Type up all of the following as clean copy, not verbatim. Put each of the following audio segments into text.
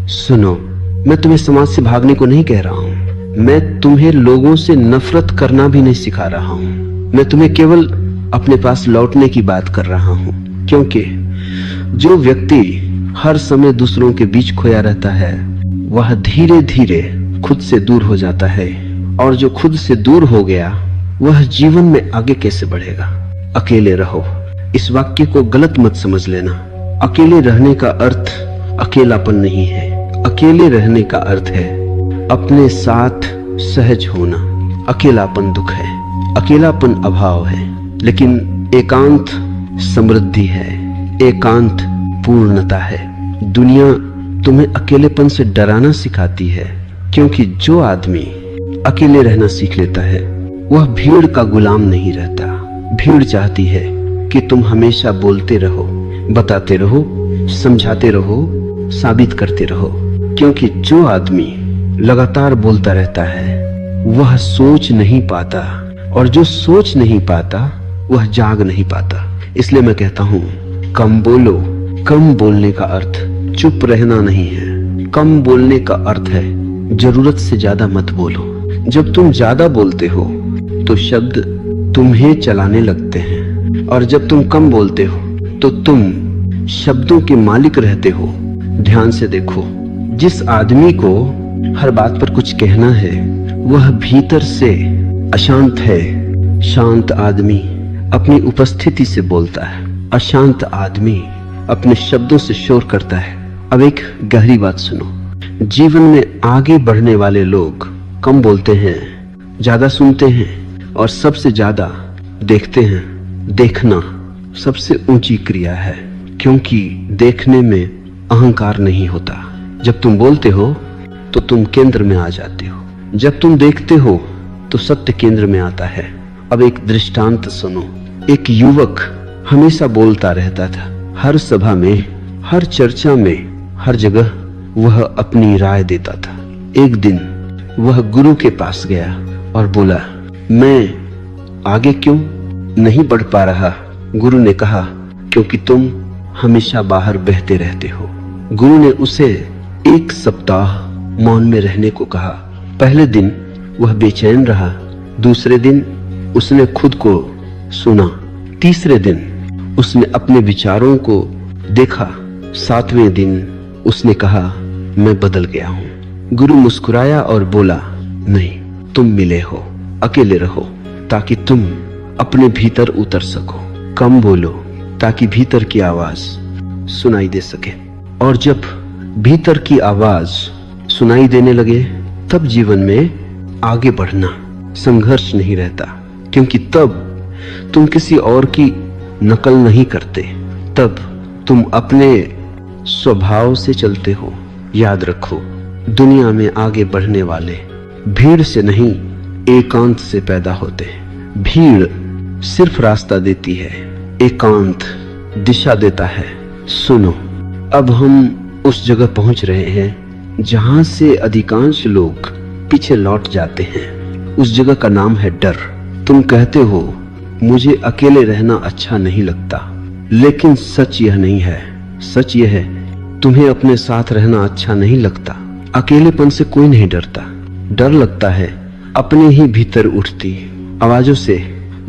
सुनो, मैं तुम्हें समाज से भागने को नहीं कह रहा हूँ। मैं तुम्हें लोगों से नफरत करना भी नहीं सिखा रहा हूँ। मैं तुम्हें केवल अपने पास लौटने की बात कर रहा हूँ, क्योंकि जो व्यक्ति हर समय दूसरों के बीच खोया रहता है वह धीरे धीरे खुद से दूर हो जाता है, और जो खुद से दूर हो गया वह जीवन में आगे कैसे बढ़ेगा। अकेले रहो, इस वाक्य को गलत मत समझ लेना। अकेले रहने का अर्थ अकेलापन नहीं है। अकेले रहने का अर्थ है अपने साथ सहज होना। अकेलापन दुख है, अकेलापन अभाव है, लेकिन एकांत समृद्धि है, एकांत पूर्णता है। दुनिया तुम्हें अकेलेपन से डराना सिखाती है, क्योंकि जो आदमी अकेले रहना सीख लेता है वह भीड़ का गुलाम नहीं रहता। भीड़ चाहती है कि तुम हमेशा बोलते रहो, बताते रहो, समझाते रहो, साबित करते रहो, क्योंकि जो आदमी लगातार बोलता रहता है वह सोच नहीं पाता, और जो सोच नहीं पाता वह जाग नहीं पाता। इसलिए मैं कहता हूं, कम बोलो। कम बोलने का अर्थ चुप रहना नहीं है। कम बोलने का अर्थ है जरूरत से ज्यादा मत बोलो। जब तुम ज्यादा बोलते हो तो शब्द तुम्हें चलाने लगते हैं, और जब तुम कम बोलते हो तो तुम शब्दों के मालिक रहते हो। ध्यान से देखो, जिस आदमी को हर बात पर कुछ कहना है वह भीतर से अशांत है। शांत आदमी अपनी उपस्थिति से बोलता है, अशांत आदमी अपने शब्दों से शोर करता है। अब एक गहरी बात सुनो, जीवन में आगे बढ़ने वाले लोग कम बोलते हैं, ज्यादा सुनते हैं और सबसे ज्यादा देखते हैं। देखना सबसे ऊंची क्रिया है, क्योंकि देखने में अहंकार नहीं होता। जब तुम बोलते हो तो तुम केंद्र में आ जाते हो, जब तुम देखते हो तो सत्य केंद्र में आता है। अब एक दृष्टांत सुनो। एक युवक हमेशा बोलता रहता था, हर सभा में, हर चर्चा में, हर जगह वह अपनी राय देता था। एक दिन वह गुरु के पास गया और बोला, मैं आगे क्यों नहीं बढ़ पा रहा? गुरु ने कहा, क्योंकि तुम हमेशा बाहर बहते रहते हो। गुरु ने उसे 1 सप्ताह मौन में रहने को कहा। पहले दिन वह बेचैन रहा, दूसरे दिन उसने खुद को सुना, तीसरे दिन उसने अपने विचारों को देखा, 7वें दिन उसने कहा, मैं बदल गया हूं। गुरु मुस्कुराया और बोला, नहीं, तुम मिले हो। अकेले रहो ताकि तुम अपने भीतर उतर सको। कम बोलो ताकि भीतर की आवाज सुनाई दे सके, और जब भीतर की आवाज सुनाई देने लगे तब जीवन में आगे बढ़ना, संघर्ष नहीं रहता, क्योंकि तब तुम किसी और की नकल नहीं करते, तब तुम अपने स्वभाव से चलते हो। याद रखो, दुनिया में आगे बढ़ने वाले भीड़ से नहीं, एकांत से पैदा होते हैं। भीड़ सिर्फ रास्ता देती है, एकांत दिशा देता है। सुनो, अब हम उस जगह पहुंच रहे हैं जहां से अधिकांश लोग पीछे लौट जाते हैं। उस जगह का नाम है डर। तुम कहते हो, मुझे अकेले रहना अच्छा नहीं लगता, लेकिन सच यह नहीं है। सच यह है, तुम्हें अपने साथ रहना अच्छा नहीं लगता। अकेलेपन से कोई नहीं डरता। डर लगता है अपने ही भीतर उठती आवाजों से।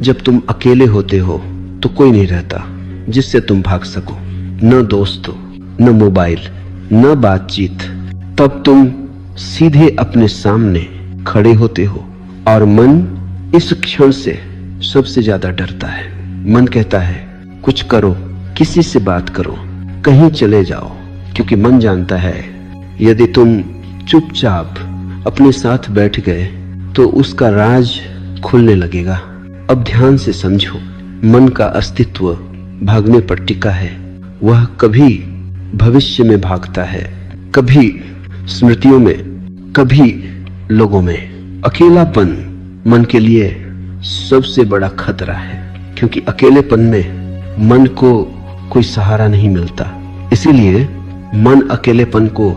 जब तुम अकेले होते हो तो कोई नहीं रहता जिससे तुम भाग सको, न दोस्त हो, न मोबाइल, न बातचीत। तब तुम सीधे अपने सामने खड़े होते हो, और मन इस क्षण से सबसे ज्यादा डरता है। मन कहता है, कुछ करो, किसी से बात करो, कहीं चले जाओ, क्योंकि मन जानता है यदि तुम चुपचाप अपने साथ बैठ गए तो उसका राज खुलने लगेगा। अब ध्यान से समझो, मन का अस्तित्व भागने पर टिका है। वह कभी भविष्य में भागता है, कभी स्मृतियों में, कभी लोगों में। अकेलापन मन के लिए सबसे बड़ा खतरा है, क्योंकि अकेलेपन में मन को कोई सहारा नहीं मिलता। इसीलिए मन अकेलेपन को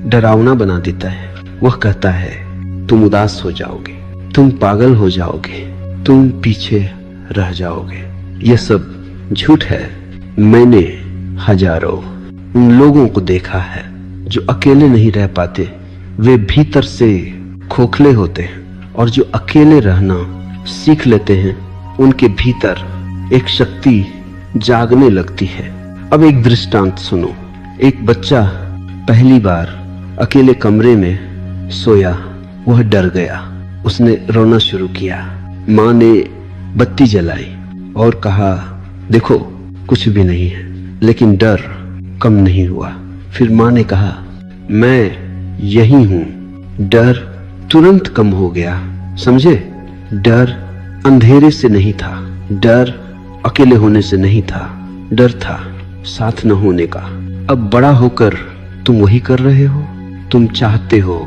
डरावना बना देता है। वह कहता है, तुम उदास हो जाओगे, तुम पागल हो जाओगे, तुम पीछे रह जाओगे। यह सब झूठ है। मैंने हजारों उन लोगों को देखा है जो अकेले नहीं रह पाते वे भीतर से खोखले होते हैं, और जो अकेले रहना सीख लेते हैं उनके भीतर एक शक्ति जागने लगती है। अब एक दृष्टांत सुनो। एक बच्चा पहली बार अकेले कमरे में सोया, वह डर गया, उसने रोना शुरू किया। माँ ने बत्ती जलाई और कहा देखो कुछ भी नहीं है, लेकिन डर कम नहीं हुआ। फिर माँ ने कहा मैं यही हूं। डर तुरंत कम हो गया। समझे, डर अंधेरे से नहीं था, डर अकेले होने से नहीं था, डर था साथ न होने का। अब बड़ा होकर तुम वही कर रहे हो। तुम चाहते हो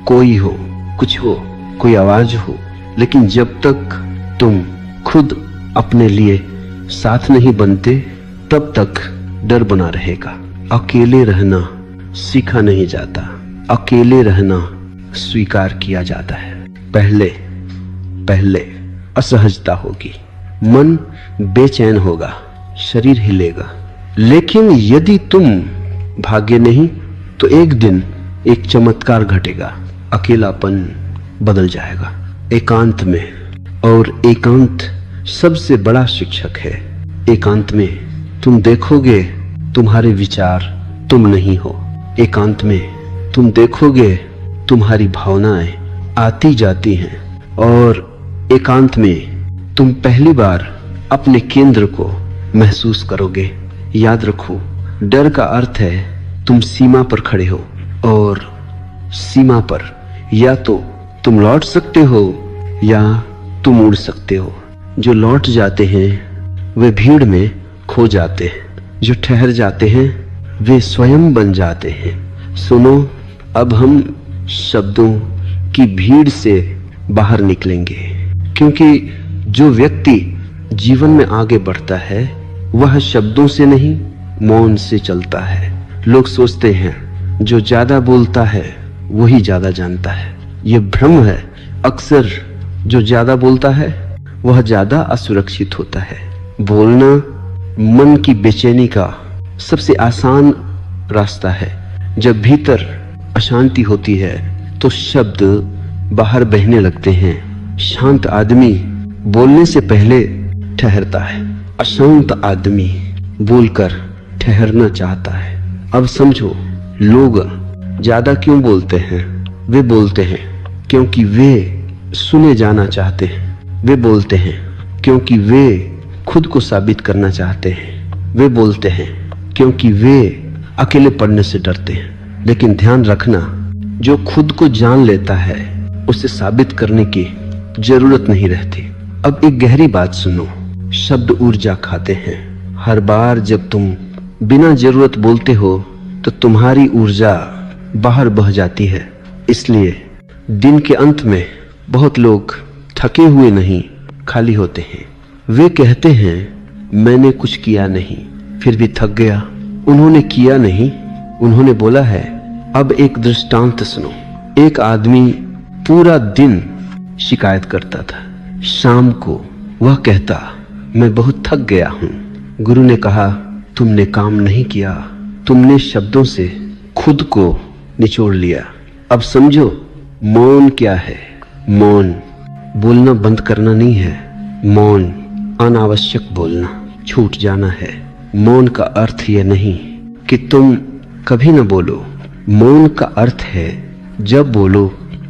कोई हो, कुछ हो, कोई आवाज हो, लेकिन जब तक तुम खुद अपने लिए साथ नहीं बनते तब तक डर बना रहेगा। अकेले रहना सीखा नहीं जाता, अकेले रहना स्वीकार किया जाता है। पहले पहले असहजता होगी, मन बेचैन होगा, शरीर हिलेगा, लेकिन यदि तुम भागे नहीं तो एक दिन एक चमत्कार घटेगा, अकेलापन बदल जाएगा एकांत में। और एकांत सबसे बड़ा शिक्षक है। एकांत में तुम देखोगे तुम्हारे विचार तुम नहीं हो। एकांत में तुम देखोगे तुम्हारी भावनाएं आती जाती हैं, और एकांत में तुम पहली बार अपने केंद्र को महसूस करोगे। याद रखो, डर का अर्थ है तुम सीमा पर खड़े हो, और सीमा पर या तो तुम लौट सकते हो या तुम उड़ सकते हो। जो लौट जाते हैं वे भीड़ में खो जाते हैं, जो ठहर जाते हैं वे स्वयं बन जाते हैं। सुनो, अब हम शब्दों की भीड़ से बाहर निकलेंगे, क्योंकि जो व्यक्ति जीवन में आगे बढ़ता है वह शब्दों से नहीं मौन से चलता है। लोग सोचते हैं जो ज्यादा बोलता है वही ज्यादा जानता है। यह भ्रम है। अक्सर जो ज्यादा बोलता है वह ज्यादा असुरक्षित होता है। बोलना मन की बेचैनी का सबसे आसान रास्ता है। जब भीतर अशांति होती है तो शब्द बाहर बहने लगते हैं। शांत आदमी बोलने से पहले ठहरता है, अशांत आदमी बोलकर ठहरना चाहता है। अब समझो, लोग ज्यादा क्यों बोलते हैं? वे बोलते हैं क्योंकि वे सुने जाना चाहते हैं। वे बोलते हैं क्योंकि वे खुद को साबित करना चाहते हैं। वे बोलते हैं क्योंकि वे अकेले पड़ने से डरते हैं। लेकिन ध्यान रखना, जो खुद को जान लेता है उसे साबित करने की जरूरत नहीं रहती। अब एक गहरी बात सुनो, शब्द ऊर्जा खाते हैं। हर बार जब तुम बिना जरूरत बोलते हो तो तुम्हारी ऊर्जा बाहर बह जाती है। इसलिए दिन के अंत में बहुत लोग थके हुए नहीं, खाली होते हैं। वे कहते हैं मैंने कुछ किया नहीं, फिर भी थक गया। उन्होंने किया नहीं, उन्होंने बोला है। अब एक दृष्टांत सुनो। एक आदमी पूरा दिन शिकायत करता था। शाम को वह कहता मैं बहुत थक गया हूं। गुरु ने कहा तुमने काम नहीं किया, तुमने शब्दों से खुद को निचोड़ लिया। अब समझो मौन क्या है। मौन बोलना बंद करना नहीं है। मौन अनावश्यक बोलना, छूट जाना है। मौन का अर्थ यह नहीं कि तुम कभी न बोलो। मौन का अर्थ है जब बोलो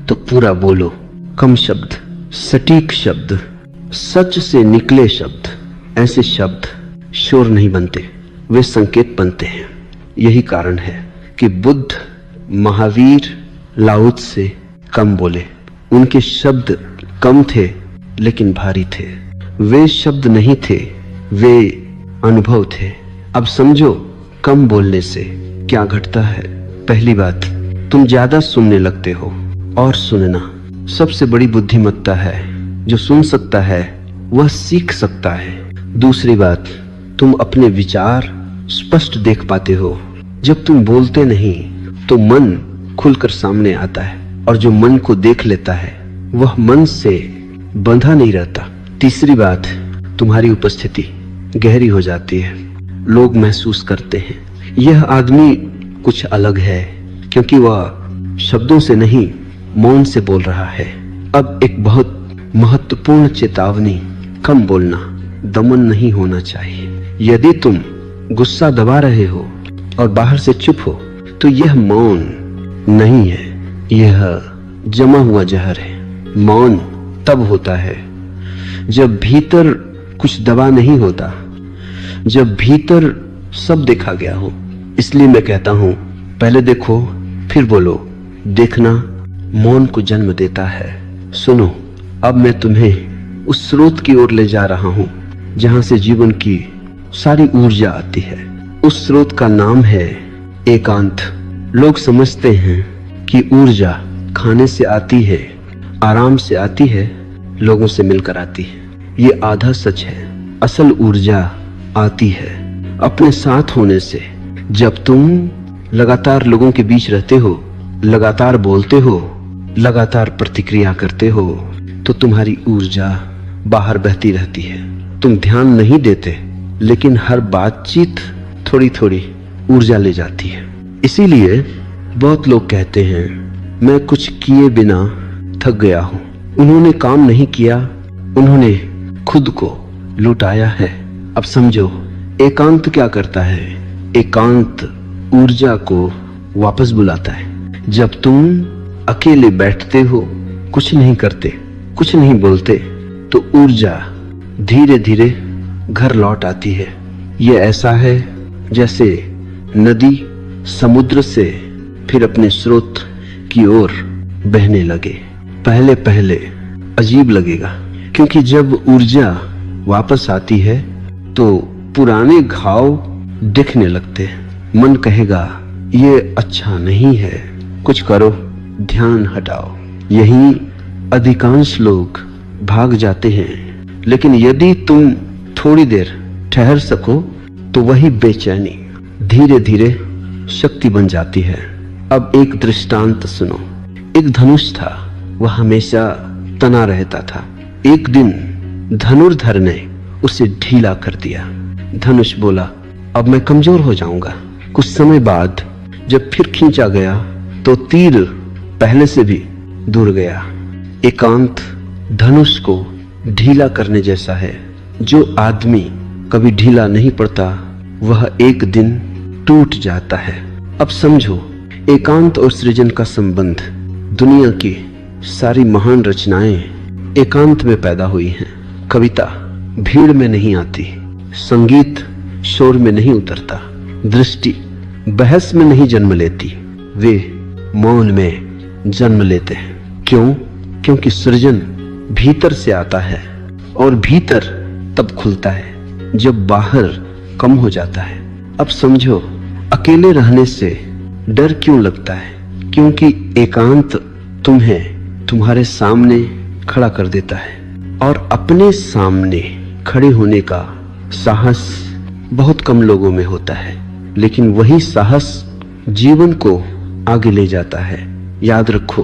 तो पूरा बोलो। कम शब्द, सटीक शब्द, सच से निकले शब्द। ऐसे शब्द शोर नहीं बनते, वे संकेत बनते हैं। यही कारण है कि बुद्ध, महावीर, लाओ से कम बोले। उनके शब्द कम थे लेकिन भारी थे। वे शब्द नहीं थे, वे अनुभव थे। अब समझो कम बोलने से क्या घटता है। पहली बात, तुम ज्यादा सुनने लगते हो, और सुनना सबसे बड़ी बुद्धिमत्ता है। जो सुन सकता है वह सीख सकता है। दूसरी बात, तुम अपने विचार स्पष्ट देख पाते हो। जब तुम बोलते नहीं तो मन खुलकर सामने आता है, और जो मन को देख लेता है वह मन से बंधा नहीं रहता। तीसरी बात, तुम्हारी उपस्थिति गहरी हो जाती है। लोग महसूस करते हैं यह आदमी कुछ अलग है, क्योंकि वह शब्दों से नहीं मौन से बोल रहा है। अब एक बहुत महत्वपूर्ण चेतावनी, कम बोलना, दमन नहीं होना चाहिए। यदि तुम गुस्सा दबा रहे हो और बाहर से चुप हो तो यह मौन नहीं है, यह जमा हुआ जहर है। मौन तब होता है जब भीतर कुछ दबा नहीं होता, जब भीतर सब देखा गया हो। इसलिए मैं कहता हूं, पहले देखो फिर बोलो। देखना मौन को जन्म देता है। सुनो, अब मैं तुम्हें उस स्रोत की ओर ले जा रहा हूं जहां से जीवन की सारी ऊर्जा आती है। उस स्रोत का नाम है एकांत। लोग समझते हैं कि ऊर्जा खाने से आती है, आराम से आती है, लोगों से मिलकर आती है। ये आधा सच है। असल ऊर्जा आती है अपने साथ होने से। जब तुम लगातार लोगों के बीच रहते हो, लगातार बोलते हो, लगातार प्रतिक्रिया करते हो, तो तुम्हारी ऊर्जा बाहर बहती रहती है। तुम ध्यान नहीं देते, लेकिन हर बातचीत थोड़ी थोड़ी ऊर्जा ले जाती है। इसीलिए बहुत लोग कहते हैं, मैं कुछ किए बिना थक गया हूं। उन्होंने काम नहीं किया, उन्होंने खुद को लुटाया है। अब समझो एकांत क्या करता है। एकांत ऊर्जा को वापस बुलाता है। जब तुम अकेले बैठते हो, कुछ नहीं करते, कुछ नहीं बोलते, तो ऊर्जा धीरे धीरे घर लौट आती है। ये ऐसा है जैसे नदी समुद्र से फिर अपने स्रोत की ओर बहने लगे। पहले पहले अजीब लगेगा, क्योंकि जब ऊर्जा वापस आती है तो पुराने घाव दिखने लगते हैं। मन कहेगा ये अच्छा नहीं है, कुछ करो, ध्यान हटाओ। यही अधिकांश लोग भाग जाते हैं। लेकिन यदि तुम थोड़ी देर ठहर सको तो वही बेचैनी धीरे धीरे शक्ति बन जाती है। अब एक दृष्टांत सुनो। एक धनुष था, वह हमेशा तना रहता था। एक दिन धनुर्धर ने उसे ढीला कर दिया। धनुष बोला, अब मैं कमजोर हो जाऊंगा। कुछ समय बाद जब फिर खींचा गया तो तीर पहले से भी दूर गया। एकांत धनुष को ढीला करने जैसा है। जो आदमी कभी ढीला नहीं पड़ता वह एक दिन टूट जाता है। अब समझो, एकांत और सृजन का संबंध। दुनिया की सारी महान रचनाएं एकांत में पैदा हुई हैं। कविता भीड़ में नहीं आती, संगीत शोर में नहीं उतरता, दृष्टि बहस में नहीं जन्म लेती, वे मौन में जन्म लेते हैं। क्यों? क्योंकि सृजन भीतर से आता है और भीतर तब खुलता है जब बाहर कम हो जाता है। अब समझो, अकेले रहने से डर क्यों लगता है? क्योंकि एकांत तुम्हें तुम्हारे सामने खड़ा कर देता है और अपने सामने खड़े होने का साहस बहुत कम लोगों में होता है। लेकिन वही साहस जीवन को आगे ले जाता है। याद रखो,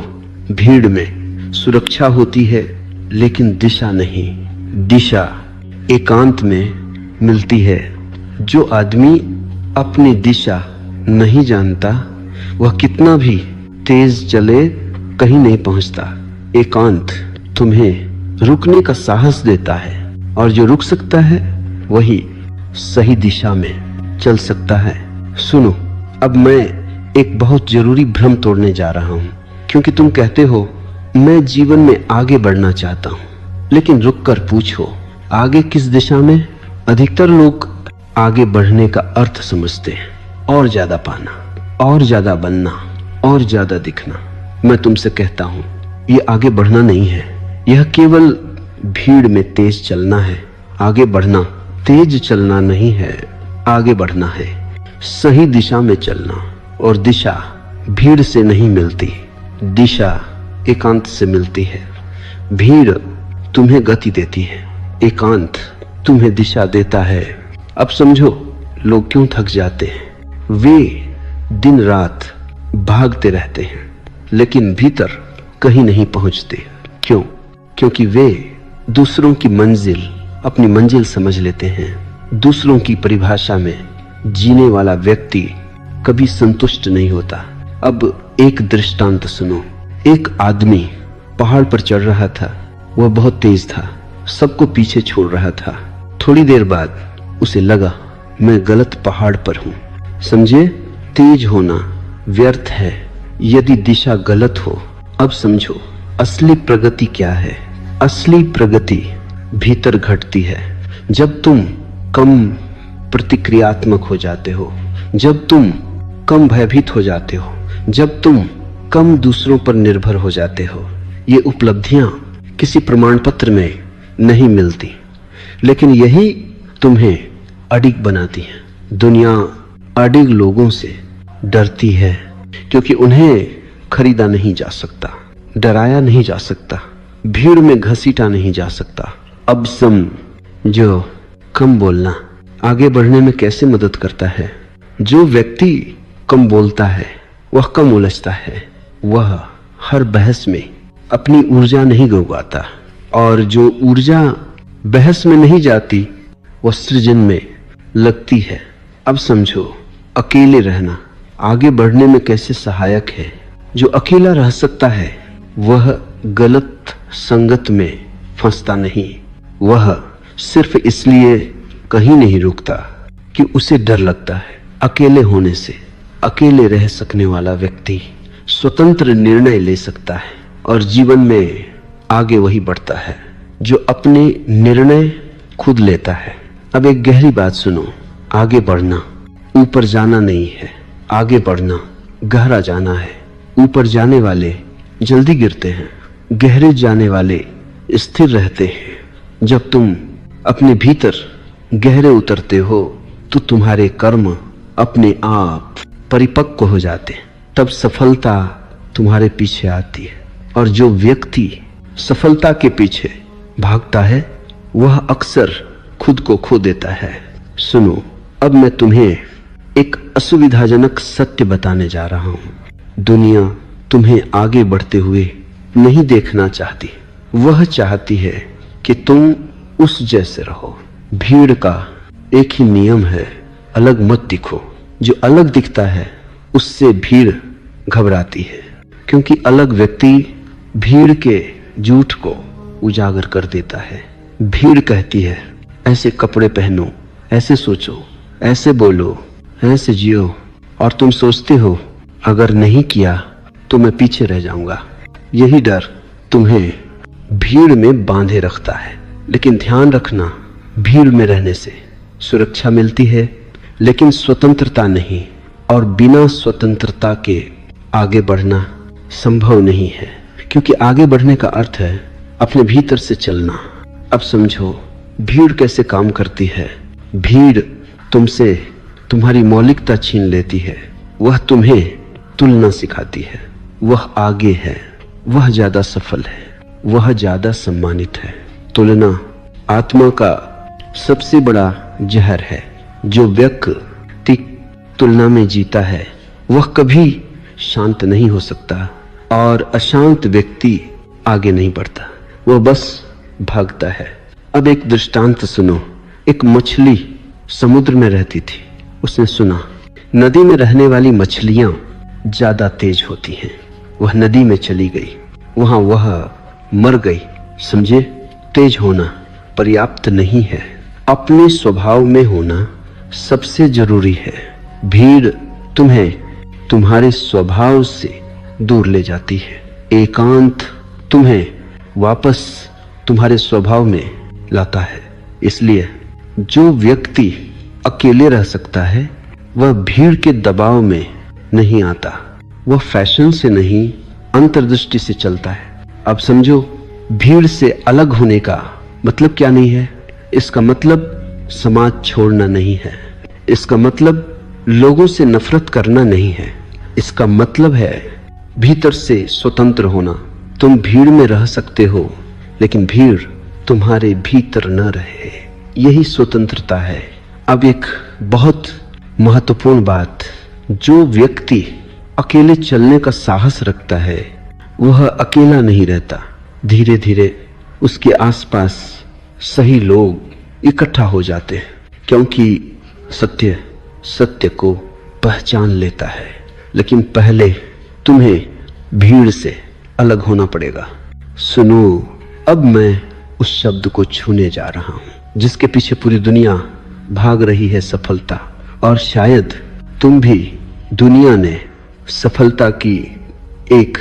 भीड़ में सुरक्षा होती है लेकिन दिशा नहीं। दिशा एकांत में मिलती है। जो आदमी अपनी दिशा नहीं जानता वह कितना भी तेज चले कहीं नहीं पहुंचता। एकांत तुम्हें रुकने का साहस देता है और जो रुक सकता है वही सही दिशा में चल सकता है। सुनो, अब मैं एक बहुत जरूरी भ्रम तोड़ने जा रहा हूं, क्योंकि तुम कहते हो मैं जीवन में आगे बढ़ना चाहता हूं। लेकिन रुककर पूछो, आगे किस दिशा में? अधिकतर लोग आगे बढ़ने का अर्थ समझते हैं, और ज्यादा पाना, और ज्यादा बनना, और ज्यादा दिखना। मैं तुमसे कहता हूं, यह आगे बढ़ना नहीं है। यह केवल भीड़ में तेज चलना है। आगे बढ़ना तेज चलना नहीं है, आगे बढ़ना है, सही दिशा में चलना। और दिशा भीड़ से नहीं मिलती, दिशा एकांत से मिलती है। भीड़ तुम्हें गति देती है, एकांत तुम्हें दिशा देता है। अब समझो, लोग क्यों थक जाते हैं? वे दिन रात भागते रहते हैं लेकिन भीतर कहीं नहीं पहुंचते। क्यों? क्योंकि वे दूसरों की मंजिल अपनी मंजिल समझ लेते हैं। दूसरों की परिभाषा में जीने वाला व्यक्ति कभी संतुष्ट नहीं होता। अब एक दृष्टांत सुनो। एक आदमी पहाड़ पर चढ़ रहा था। वह बहुत तेज था, सबको पीछे छोड़ रहा था। थोड़ी देर बाद उसे लगा मैं गलत पहाड़ पर हूं। समझे, तेज होना व्यर्थ है यदि दिशा गलत हो। अब समझो असली प्रगति क्या है। असली प्रगति भीतर घटती है जब तुम कम प्रतिक्रियात्मक हो जाते हो, जब तुम कम भयभीत हो जाते हो, जब तुम कम दूसरों पर निर्भर हो जाते हो। ये उपलब्धियां किसी प्रमाण पत्र में नहीं मिलती, लेकिन यही तुम्हें अडिग बनाती हैं। दुनिया अडिग लोगों से डरती है क्योंकि उन्हें खरीदा नहीं जा सकता, डराया नहीं जा सकता, भीड़ में घसीटा नहीं जा सकता। अब समझो कम बोलना आगे बढ़ने में कैसे मदद करता है। जो व्यक्ति कम बोलता है वह कम उलझता है, वह हर बहस में अपनी ऊर्जा नहीं गंवाता, और जो ऊर्जा बहस में नहीं जाती वह सृजन में लगती है। अब समझो अकेले रहना आगे बढ़ने में कैसे सहायक है। जो अकेला रह सकता है वह गलत संगत में फंसता नहीं, वह सिर्फ इसलिए कहीं नहीं रुकता कि उसे डर लगता है। अकेले होने से अकेले रह सकने वाला व्यक्ति स्वतंत्र निर्णय ले सकता है और जीवन में आगे वही बढ़ता है जो अपने निर्णय खुद लेता है। अब एक गहरी बात सुनो, आगे बढ़ना ऊपर जाना नहीं है, आगे बढ़ना गहरा जाना है। ऊपर जाने वाले जल्दी गिरते हैं, गहरे जाने वाले स्थिर रहते हैं। जब तुम अपने भीतर गहरे उतरते हो तो तुम्हारे कर्म अपने आप परिपक्व हो जाते हैं, तब सफलता तुम्हारे पीछे आती है। और जो व्यक्ति सफलता के पीछे भागता है वह अक्सर खुद को खो देता है। सुनो, अब मैं तुम्हें एक असुविधाजनक सत्य बताने जा रहा हूं। दुनिया तुम्हें आगे बढ़ते हुए नहीं देखना चाहती, वह चाहती है कि तुम उस जैसे रहो। भीड़ का एक ही नियम है, अलग मत दिखो। जो अलग दिखता है उससे भीड़ घबराती है, क्योंकि अलग व्यक्ति भीड़ के झूठ को उजागर कर देता है। भीड़ कहती है ऐसे कपड़े पहनो, ऐसे सोचो, ऐसे बोलो, ऐसे जियो, और तुम सोचते हो अगर नहीं किया तो मैं पीछे रह जाऊंगा। यही डर तुम्हें भीड़ में बांधे रखता है। लेकिन ध्यान रखना, भीड़ में रहने से सुरक्षा मिलती है लेकिन स्वतंत्रता नहीं, और बिना स्वतंत्रता के आगे बढ़ना संभव नहीं है, क्योंकि आगे बढ़ने का अर्थ है अपने भीतर से चलना। अब समझो भीड़ कैसे काम करती है। भीड़ तुमसे तुम्हारी मौलिकता छीन लेती है, वह तुम्हें तुलना सिखाती है। वह आगे है, वह ज्यादा सफल है, वह ज्यादा सम्मानित है। तुलना आत्मा का सबसे बड़ा जहर है। जो व्यक्ति तुलना में जीता है वह कभी शांत नहीं हो सकता, और अशांत व्यक्ति आगे नहीं बढ़ता, वह बस भागता है। अब एक दृष्टांत सुनो। एक मछली समुद्र में रहती थी। उसने सुना नदी में रहने वाली मछलियां ज्यादा तेज होती हैं। वह नदी में चली गई, वहां वह मर गई। समझे, तेज होना पर्याप्त नहीं है, अपने स्वभाव में होना सबसे जरूरी है। भीड़ तुम्हें तुम्हारे स्वभाव से दूर ले जाती है, एकांत तुम्हें वापस तुम्हारे स्वभाव में लाता है। इसलिए जो व्यक्ति अकेले रह सकता है वह भीड़ के दबाव में नहीं आता, वह फैशन से नहीं अंतर्दृष्टि से चलता है। अब समझो भीड़ से अलग होने का मतलब क्या नहीं है। इसका मतलब समाज छोड़ना नहीं है, इसका मतलब लोगों से नफरत करना नहीं है, इसका मतलब है भीतर से स्वतंत्र होना। तुम भीड़ में रह सकते हो लेकिन भीड़ तुम्हारे भीतर न रहे, यही स्वतंत्रता है। अब एक बहुत महत्वपूर्ण बात, जो व्यक्ति अकेले चलने का साहस रखता है वह अकेला नहीं रहता। धीरे धीरे उसके आसपास सही लोग इकट्ठा हो जाते हैं, क्योंकि सत्य सत्य को पहचान लेता है। लेकिन पहले तुम्हें भीड़ से अलग होना पड़ेगा। सुनो, अब मैं उस शब्द को छूने जा रहा हूं जिसके पीछे पूरी दुनिया भाग रही है, सफलता। और शायद तुम भी दुनिया ने सफलता की एक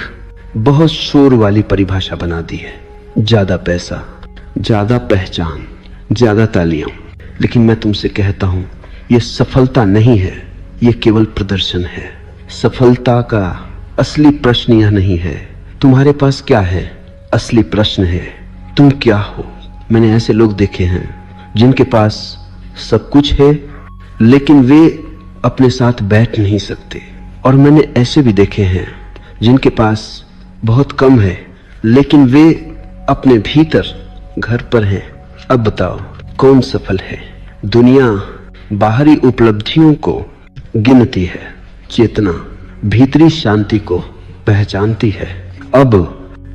बहुत शोर वाली परिभाषा बना दी है। ज्यादा पैसा, ज्यादा पहचान, ज्यादा तालियां। लेकिन मैं तुमसे कहता हूं, यह सफलता नहीं है, यह केवल प्रदर्शन है। सफलता का असली प्रश्न यह नहीं है तुम्हारे पास क्या है, असली प्रश्न है तुम क्या हो। मैंने ऐसे लोग देखे हैं जिनके पास सब कुछ है लेकिन वे अपने साथ बैठ नहीं सकते, और मैंने ऐसे भी देखे हैं जिनके पास बहुत कम है लेकिन वे अपने भीतर घर पर हैं। अब बताओ कौन सफल है? दुनिया बाहरी उपलब्धियों को गिनती है, चेतना भीतरी शांति को पहचानती है। अब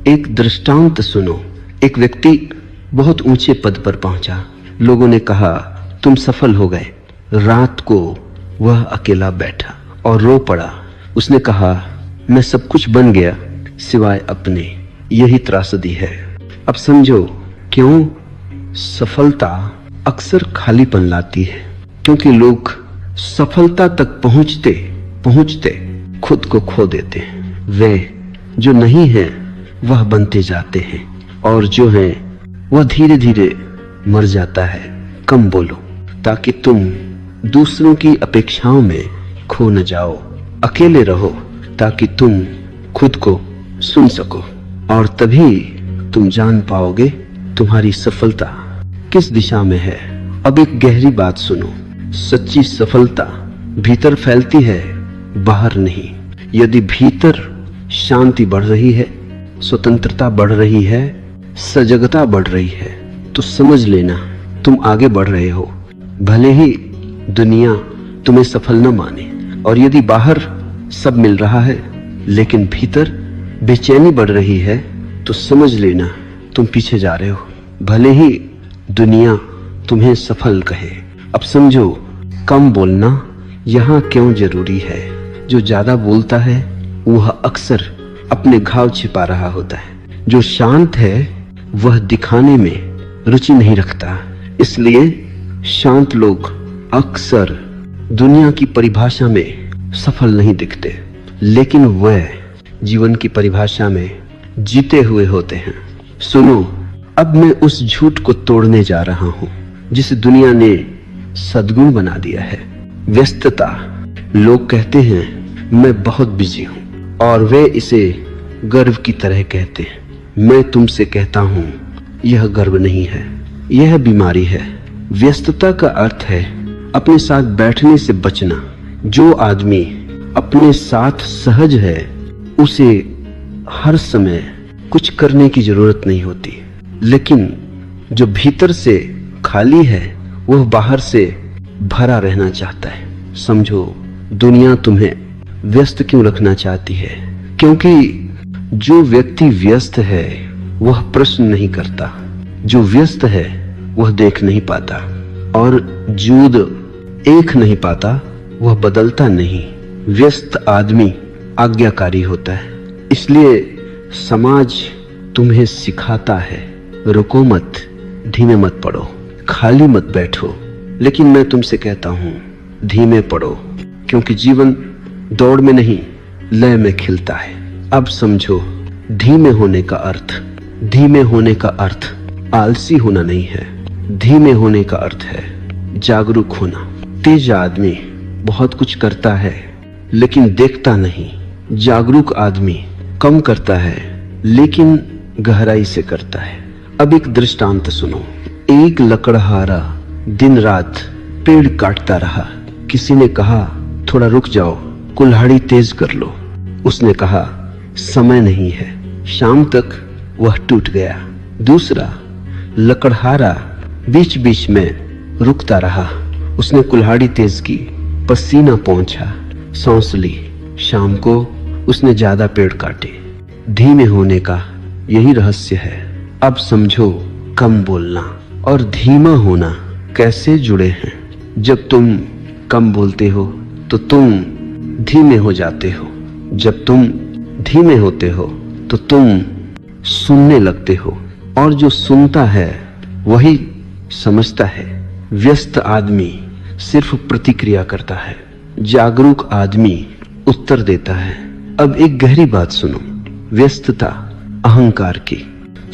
एक दृष्टांत सुनो। एक व्यक्ति बहुत ऊंचे पद पर पहुंचा। लोगों ने कहा तुम सफल हो गए। रात को वह अकेला बैठा और रो पड़ा। उसने कहा मैं सब कुछ बन गया सिवाय अपने। यही त्रासदी है। अब समझो क्यों सफलता अक्सर खालीपन लाती है, क्योंकि लोग सफलता तक पहुंचते पहुंचते खुद को खो देते हैं। वे जो नहीं है वह बनते जाते हैं और जो है वह धीरे धीरे मर जाता है। कम बोलो ताकि तुम दूसरों की अपेक्षाओं में खो न जाओ। अकेले रहो ताकि तुम खुद को सुन सको, और तभी तुम जान पाओगे तुम्हारी सफलता किस दिशा में है। अब एक गहरी बात सुनो। सच्ची सफलता भीतर फैलती है, बाहर नहीं। यदि भीतर शांति बढ़ रही है, स्वतंत्रता बढ़ रही है, सजगता बढ़ रही है, तो समझ लेना तुम आगे बढ़ रहे हो, भले ही दुनिया तुम्हें सफल न माने। और यदि बाहर सब मिल रहा है लेकिन भीतर बेचैनी बढ़ रही है, तो समझ लेना तुम पीछे जा रहे हो, भले ही दुनिया तुम्हें सफल कहे। अब समझो कम बोलना यहाँ क्यों जरूरी है। जो ज्यादा बोलता है वह अक्सर अपने घाव छिपा रहा होता है। जो शांत है वह दिखाने में रुचि नहीं रखता। इसलिए शांत लोग अक्सर दुनिया की परिभाषा में सफल नहीं दिखते, लेकिन वह जीवन की परिभाषा में जीते हुए होते हैं। सुनो, अब मैं उस झूठ को तोड़ने जा रहा हूं जिसे दुनिया ने सद्गुण बना दिया है, व्यस्तता। लोग कहते हैं मैं बहुत बिजी हूं, और वे इसे गर्व की तरह कहते हैं। मैं तुमसे कहता हूं यह गर्व नहीं है, यह बीमारी है। व्यस्तता का अर्थ है अपने साथ बैठने से बचना। जो आदमी अपने साथ सहज है उसे हर समय कुछ करने की जरूरत नहीं होती, लेकिन जो भीतर से खाली है वह बाहर से भरा रहना चाहता है। समझो दुनिया तुम्हें व्यस्त क्यों रखना चाहती है? क्योंकि जो व्यक्ति व्यस्त है वह प्रश्न नहीं करता, जो व्यस्त है वह देख नहीं पाता, और जूद एक नहीं पाता वह बदलता नहीं। व्यस्त आदमी आज्ञाकारी होता है। इसलिए समाज तुम्हें सिखाता है रुको मत, धीमे मत पढ़ो, खाली मत बैठो। लेकिन मैं तुमसे कहता हूं धीमे पढ़ो, क्योंकि जीवन दौड़ में नहीं लय में खिलता है। अब समझो धीमे होने का अर्थ, धीमे होने का अर्थ आलसी होना नहीं है। धीमे होने का अर्थ है जागरूक होना। तेज आदमी बहुत कुछ करता है लेकिन देखता नहीं। जागरूक आदमी कम करता है लेकिन गहराई से करता है। अब एक दृष्टांत सुनो। एक लकड़हारा दिन रात पेड़ काटता रहा। किसी ने कहा थोड़ा रुक जाओ, कुल्हाड़ी तेज कर लो। उसने कहा समय नहीं है। शाम तक वह टूट गया। दूसरा लकड़हारा बीच बीच में रुकता रहा। उसने कुल्हाड़ी तेज की, पसीना पहुंचा, सांस ली। शाम को उसने ज्यादा पेड़ काटे। धीमे होने का यही रहस्य है। अब समझो कम बोलना और धीमा होना कैसे जुड़े हैं। जब तुम कम बोलते हो तो तुम धीमे हो जाते हो। जब तुम धीमे होते हो तो तुम सुनने लगते हो, और जो सुनता है वही समझता है। व्यस्त आदमी सिर्फ प्रतिक्रिया करता है, जागरूक आदमी उत्तर देता है। अब एक गहरी बात सुनो। व्यस्तता अहंकार की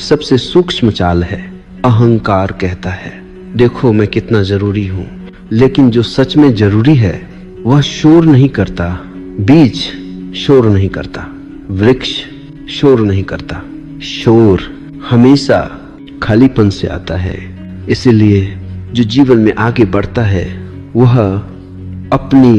सबसे सूक्ष्म चाल है। अहंकार कहता है देखो मैं कितना जरूरी हूं, लेकिन जो सच में जरूरी है वह शोर नहीं करता। बीज शोर नहीं करता, वृक्ष शोर नहीं करता। शोर हमेशा खालीपन से आता है। इसीलिए जो जीवन में आगे बढ़ता है वह अपनी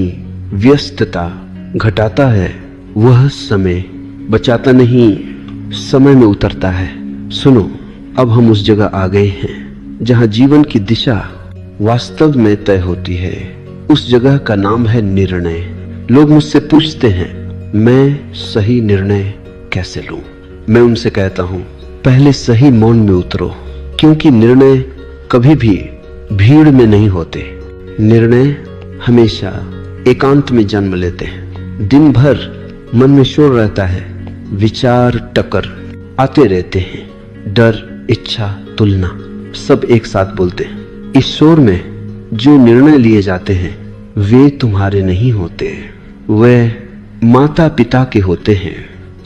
व्यस्तता घटाता है, वह समय बचाता नहीं, समय में उतरता है। सुनो, अब हम उस जगह आ गए हैं जहां जीवन की दिशा वास्तव में तय होती है। उस जगह का नाम है निर्णय। लोग मुझसे पूछते हैं मैं सही निर्णय कैसे लूं? मैं उनसे कहता हूं पहले सही मौन में उतरो, क्योंकि निर्णय कभी भी भीड़ में नहीं होते। निर्णय हमेशा एकांत में जन्म लेते हैं। दिन भर मन में शोर रहता है, विचार टकर आते रहते हैं, डर, इच्छा, तुलना सब एक साथ बोलते हैं। इस शोर में जो निर्णय लिए जाते हैं वे तुम्हारे नहीं होते, वे माता पिता के होते हैं,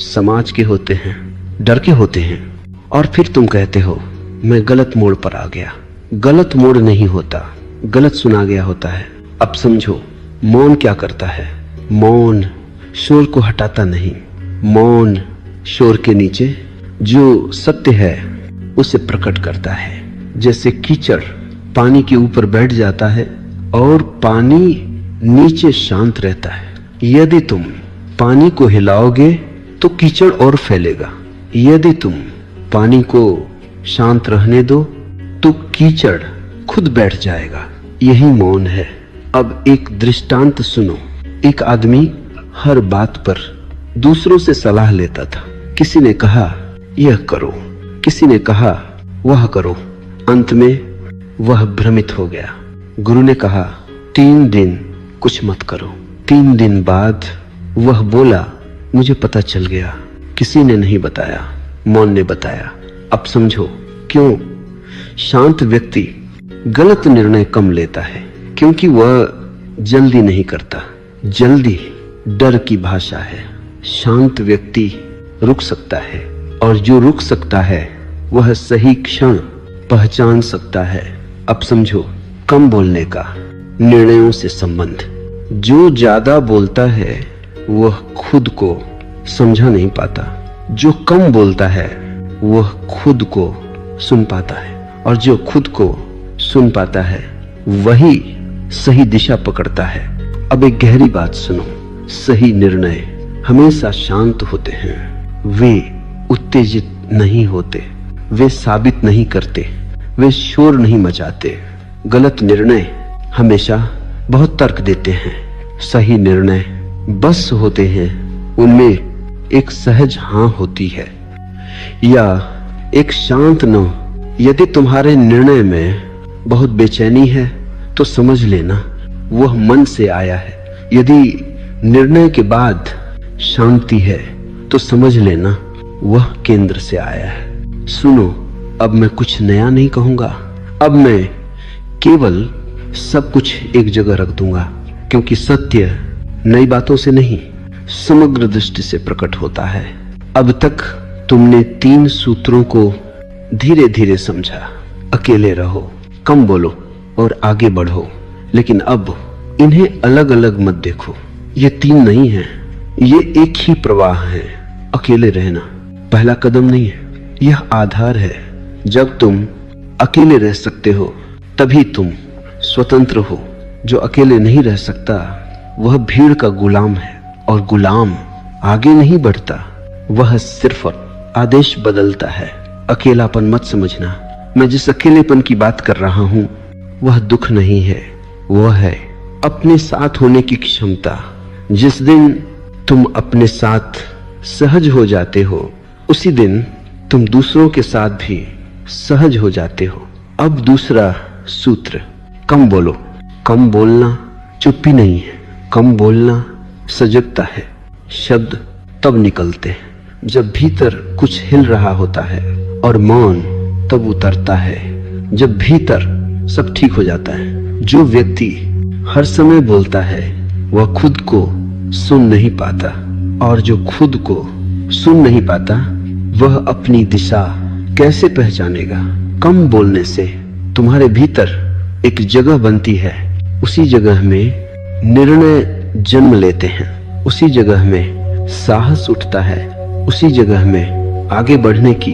समाज के होते हैं, डर के होते हैं। और फिर तुम कहते हो मैं गलत मोड़ पर आ गया। गलत मोड़ नहीं होता, गलत सुना गया होता है। अब समझो मौन क्या करता है। मौन शोर को हटाता नहीं। मौन शोर के नीचे जो सत्य है उसे प्रकट करता है। जैसे कीचड़ पानी के ऊपर बैठ जाता है और पानी नीचे शांत रहता है। यदि तुम पानी को हिलाओगे तो कीचड़ और फैलेगा। यदि तुम पानी को शांत रहने दो तो कीचड़ खुद बैठ जाएगा। यही मौन है। अब एक दृष्टांत सुनो। एक आदमी हर बात पर दूसरों से सलाह लेता था। किसी ने कहा यह करो, किसी ने कहा वह करो। अंत में वह भ्रमित हो गया। गुरु ने कहा 3 दिन कुछ मत करो। 3 दिन बाद वह बोला मुझे पता चल गया, किसी ने नहीं बताया, मौन ने बताया। अब समझो क्यों शांत व्यक्ति गलत निर्णय कम लेता है, क्योंकि वह जल्दी नहीं करता। जल्दी डर की भाषा है। शांत व्यक्ति रुक सकता है, और जो रुक सकता है वह सही क्षण पहचान सकता है। अब समझो कम बोलने का निर्णयों से संबंध। जो ज्यादा बोलता है वह खुद को समझा नहीं पाता, जो कम बोलता है वह खुद को सुन पाता है, और जो खुद को सुन पाता है वही सही दिशा पकड़ता है। अब एक गहरी बात सुनो। सही निर्णय हमेशा शांत होते हैं। वे उत्तेजित नहीं होते, वे साबित नहीं करते, वे शोर नहीं मचाते। गलत निर्णय हमेशा बहुत तर्क देते हैं। सही निर्णय बस होते हैं, उनमें एक सहज हाँ होती है या एक शांत न। यदि तुम्हारे निर्णय में बहुत बेचैनी है तो समझ लेना वह मन से आया है। यदि निर्णय के बाद शांति है तो समझ लेना वह केंद्र से आया है। सुनो, अब मैं कुछ नया नहीं कहूंगा। अब मैं केवल सब कुछ एक जगह रख दूंगा, क्योंकि सत्य नई बातों से नहीं समग्र दृष्टि से प्रकट होता है। अब तक तुमने 3 सूत्रों को धीरे धीरे समझा। अकेले रहो, कम बोलो और आगे बढ़ो। लेकिन अब इन्हें अलग अलग मत देखो। ये 3 नहीं है, ये एक ही प्रवाह है। अकेले रहना पहला कदम नहीं है, यह आधार है। जब तुम अकेले रह सकते हो तभी तुम स्वतंत्र हो। जो अकेले नहीं रह सकता वह भीड़ का गुलाम है, और गुलाम आगे नहीं बढ़ता, वह सिर्फ आदेश बदलता है। अकेलापन मत समझना। मैं जिस अकेलेपन की बात कर रहा हूं वह दुख नहीं है, वह है अपने साथ होने की क्षमता। जिस दिन तुम अपने साथ सहज हो जाते हो उसी दिन तुम दूसरों के साथ भी सहज हो जाते हो। अब दूसरा सूत्र, कम बोलो। कम बोलना चुप्पी नहीं है, कम बोलना सजगता है। शब्द तब निकलते हैं। जब भीतर कुछ हिल रहा होता है, और मौन तब उतरता है जब भीतर सब ठीक हो जाता है। जो व्यक्ति हर समय बोलता है वह खुद को सुन नहीं पाता, और जो खुद को सुन नहीं पाता वह अपनी दिशा कैसे पहचानेगा। कम बोलने से तुम्हारे भीतर एक जगह बनती है, उसी जगह में निर्णय जन्म लेते हैं, उसी जगह में साहस उठता है, उसी जगह में आगे बढ़ने की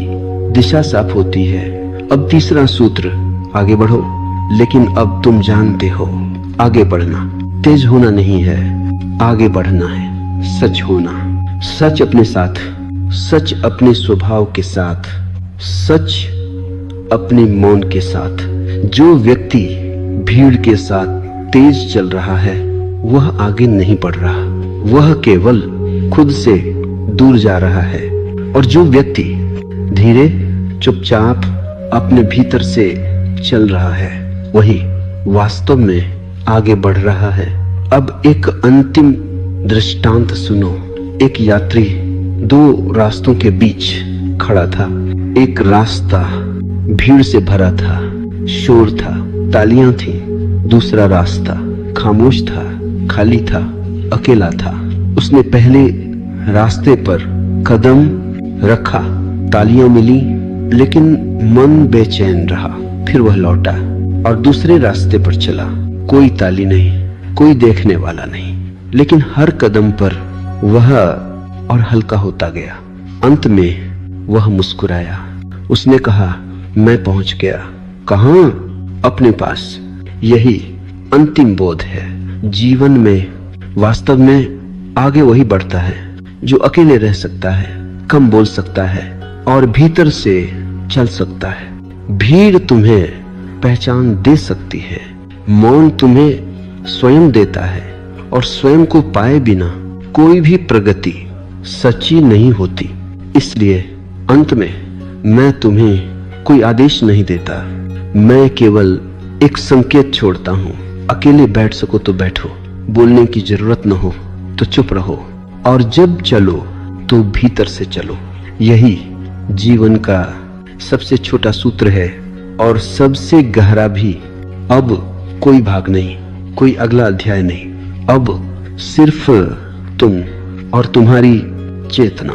दिशा साफ होती है। अब तीसरा सूत्र, आगे बढ़ो, लेकिन अब तुम जानते हो आगे बढ़ना तेज होना नहीं है, आगे बढ़ना है सच होना। सच अपने साथ, सच अपने स्वभाव के साथ, सच अपने मौन के साथ। जो व्यक्ति भीड़ के साथ तेज चल रहा है वह आगे नहीं बढ़ रहा, वह केवल खुद से दूर जा रहा है। और जो व्यक्ति धीरे चुपचाप अपने भीतर से चल रहा है वही वास्तव में आगे बढ़ रहा है। अब एक अंतिम दृष्टांत सुनो। एक यात्री दो रास्तों के बीच खड़ा था। एक रास्ता भीड़ से भरा था, शोर था, तालियां थी। दूसरा रास्ता खामोश था, खाली था, अकेला था। उसने पहले रास्ते पर कदम रखा, तालियां मिली, लेकिन मन बेचैन रहा। फिर वह लौटा और दूसरे रास्ते पर चला। कोई ताली नहीं, कोई देखने वाला नहीं, लेकिन हर कदम पर वह और हल्का होता गया। अंत में वह मुस्कुराया। उसने कहा, मैं पहुंच गया। कहां? अपने पास। यही अंतिम बोध है। जीवन में वास्तव में आगे वही बढ़ता है जो अकेले रह सकता है, कम बोल सकता है और भीतर से चल सकता है। भीड़ तुम्हें पहचान दे सकती है, मौन तुम्हें स्वयं देता है, और स्वयं को पाए बिना कोई भी प्रगति सच्ची नहीं होती। इसलिए अंत में मैं तुम्हें कोई आदेश नहीं देता, मैं केवल एक संकेत छोड़ता हूं। अकेले बैठ सको तो बैठो, बोलने की जरूरत न हो तो चुप रहो, और जब चलो तो भीतर से चलो। यही जीवन का सबसे छोटा सूत्र है और सबसे गहरा भी। अब कोई भाग नहीं, कोई अगला अध्याय नहीं, अब सिर्फ तुम और तुम्हारी चेतना।